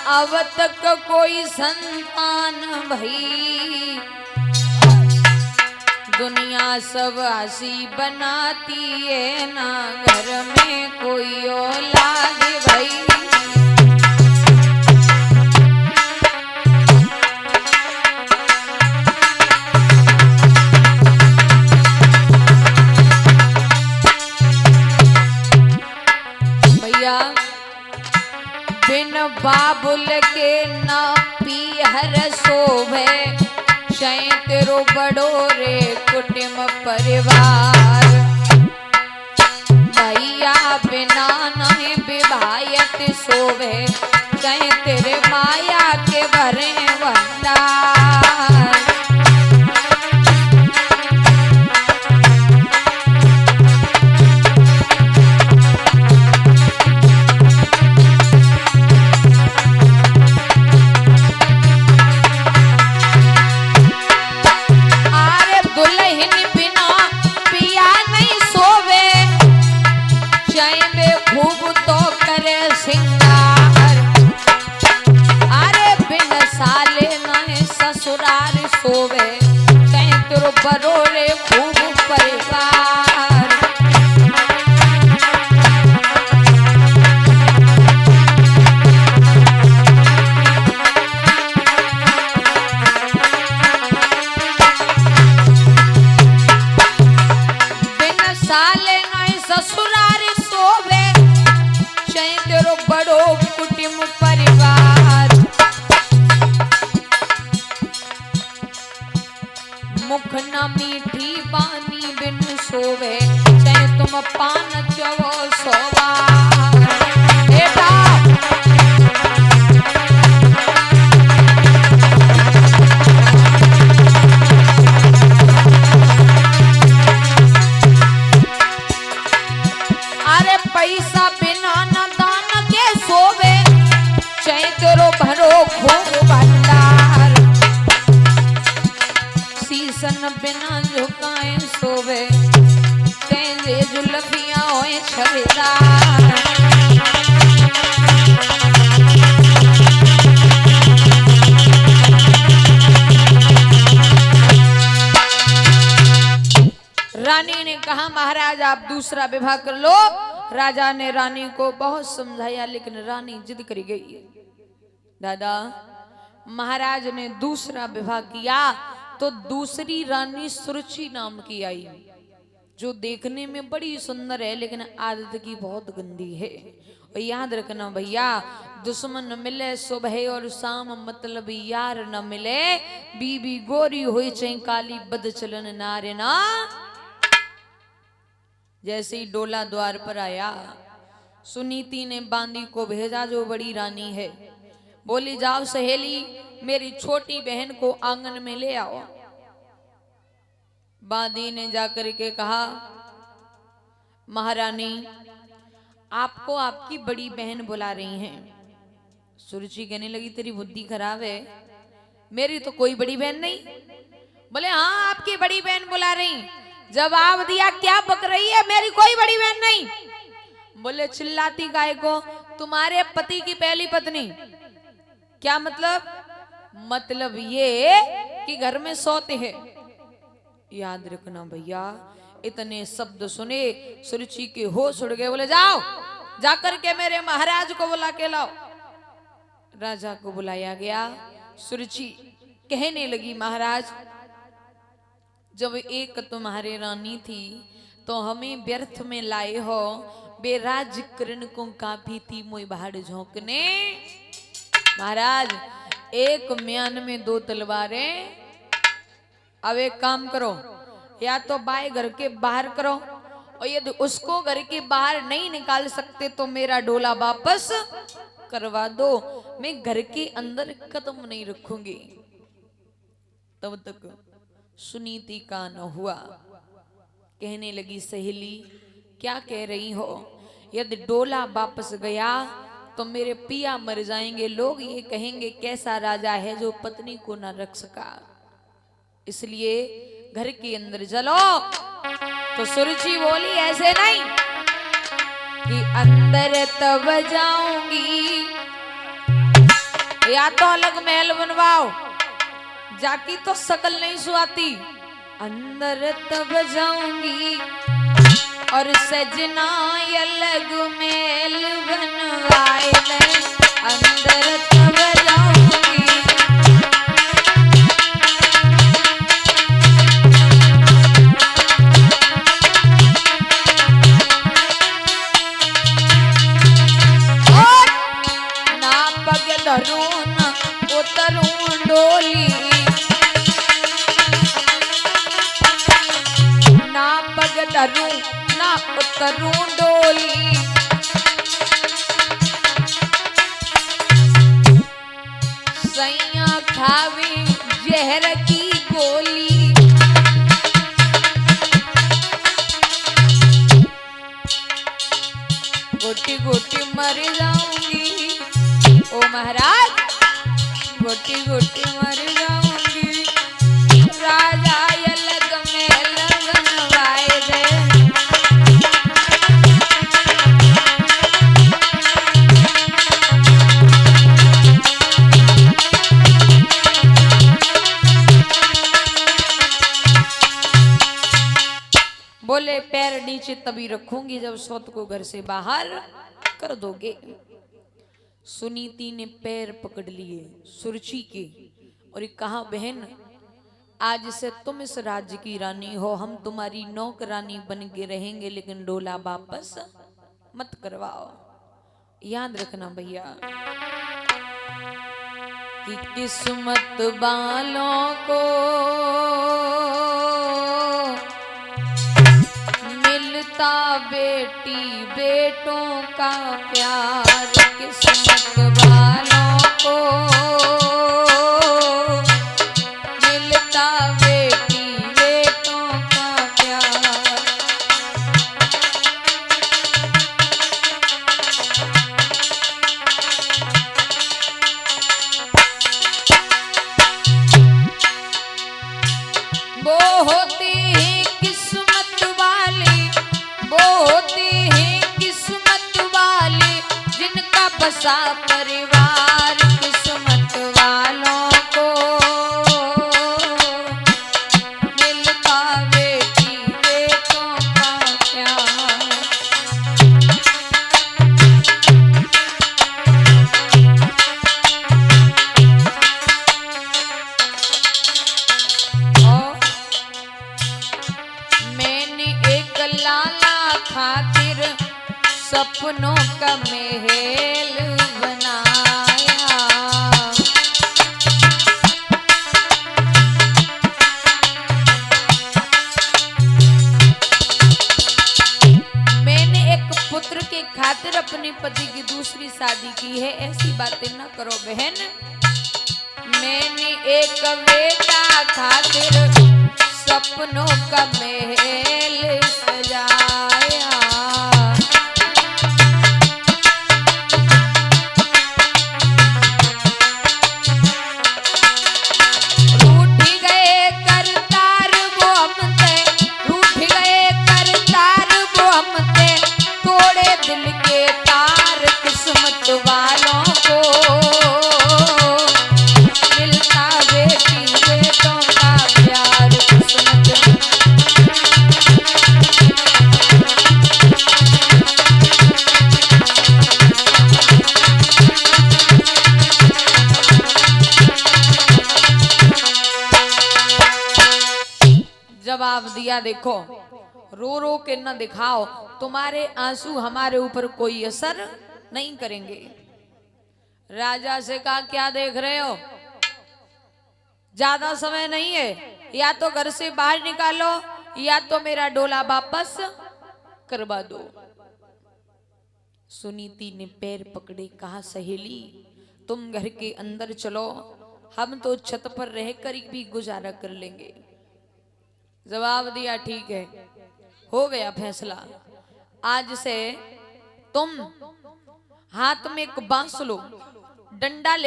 अब तक कोई संतान भई, दुनिया सब हंसी बनाती है ना, घर में कोई औलाद भई। भैया बिन बाबुल के ना पीहर शोभे, शय तेरो बड़ो रे कुटुंब परिवार। भैया बिना नहीं विवाहित शोभे, शय तेरे माया के भरे भंडार। ससुराल सोवे, कहीं तेरो बरोरे खूब परिवार। बिन साले नहीं ससुराल सोवे, कहीं तेरो बड़ो कुटुंब परिवार। मुख न मीठी बानी बिन सोवे, चाहे तुम पान चवो सोवार। बेटा अरे पैसा बिना न दान के सोवे, चाहे तेरो भरो खूब भंडार। शीशन बिना झुकाए सोवे, तेरे जुल्फियां होए छविदार। रानी ने कहा महाराज आप दूसरा विवाह कर लो। राजा ने रानी को बहुत समझाया, लेकिन रानी जिद कर गई। दादा महाराज ने दूसरा विवाह किया तो दूसरी रानी सुरुचि नाम की आई, जो देखने में बड़ी सुंदर है लेकिन आदत की बहुत गंदी है। और याद रखना भैया, दुश्मन मिले सुबह और शाम, मतलब यार न मिले। बीबी गोरी हुई चाहे काली, बद चलन नारे ना। जैसे ही डोला द्वार पर आया, सुनीति ने बांदी को भेजा जो बड़ी रानी है। बोली जाओ सहेली, मेरी छोटी बहन को आंगन में ले आओ। बांदी ने जाकर के कहा महारानी आपको आपकी बड़ी बहन बुला रही हैं। सुरुचि कहने लगी तेरी बुद्धि खराब है, मेरी तो कोई बड़ी बहन नहीं। बोले हाँ आपकी बड़ी बहन बुला रही। जवाब दिया क्या बक रही है, मेरी कोई बड़ी बहन नहीं। बोले चिल्लाती गाय को, तुम्हारे पति की पहली पत्नी। क्या मतलब? मतलब ये कि घर में सोते हैं। याद रखना भैया, इतने शब्द सुने सुरुचि के होश उड़ गए। बोले जाओ जाकर के मेरे महाराज को बुला के लाओ। राजा को बुलाया गया। सुरुचि कहने लगी महाराज जब एक तुम्हारे रानी थी तो हमें व्यर्थ में लाए हो। बेराज किरण को काफी थी मोई बाहर झोंकने। महाराज एक म्यान में दो तलवारें। अब एक काम करो, या तो बाय घर के बाहर करो, और यदि उसको घर के बाहर नहीं निकाल सकते तो मेरा डोला वापस करवा दो। मैं घर के अंदर कदम नहीं रखूंगी। तब तक सुनीति का न हुआ। कहने लगी सहेली क्या कह रही हो? यदि डोला वापस गया तो मेरे पिया मर जाएंगे। लोग ये कहेंगे कैसा राजा है जो पत्नी को न रख सका। इसलिए घर के अंदर चलो। तो सुरुचि बोली ऐसे नहीं कि अंदर तब जाऊंगी या तो अलग महल बनवाओ, जाकी तो शकल नहीं सुहाती। अंदर तब जाऊंगी और सजना अलग महल बनवाए मैं, अंदर तब जाऊंगी। धरूं न उतरूं डोली, ना पग धरूं ना उतरूं डोली। सैया खावी जहर की गोली, गोटी गोटी मर जाऊंगी। ओ महाराज गोटी गोटी मर जाऊंगी, राजा अलग महल बनवाए दे। बोले पैर नीचे तभी रखूंगी जब सौत को घर से बाहर कर दोगे। सुनीति ने पैर पकड़ लिए सुरुचि के और कहा, बहन आज से तुम इस राज्य की रानी हो, हम तुम्हारी नौकरानी बन के रहेंगे, लेकिन डोला वापस मत करवाओ। याद रखना भैया कि किस्मत वालों को मिलता बेटी बेटों का प्यार, किस्मत वालों को मिलता बेटी बेटों का प्यार। वो होती है किस्मत वाली, वो होती है किस्मत वाली जिनका बसा परिवार, किस्मत वालों को मिलता बेटी बेटों का प्यार। और मैंने एक लाला खातिर सपनों का महल बनाया, मैंने एक पुत्र के खातिर अपने पति की दूसरी शादी की है। ऐसी बातें ना करो बहन। मैंने एक बेटा खातिर सपनों का महल सजाया, वालों को मिलता बेटी बेटों का प्यार, किस्मत। जवाब दिया, देखो रो रो के न दिखाओ, तुम्हारे आंसू हमारे ऊपर कोई असर नहीं करेंगे। राजा से कहा, क्या देख रहे हो, ज्यादा समय नहीं है, या तो घर से बाहर निकालो या तो मेरा डोला वापस करवा दो। सुनीति ने पैर पकड़े, कहा, सहेली तुम घर के अंदर चलो, हम तो छत पर रहकर भी गुजारा कर लेंगे। जवाब दिया, ठीक है, हो गया फैसला। आज से तुम हाथ में एक बांस लो, डंडा ले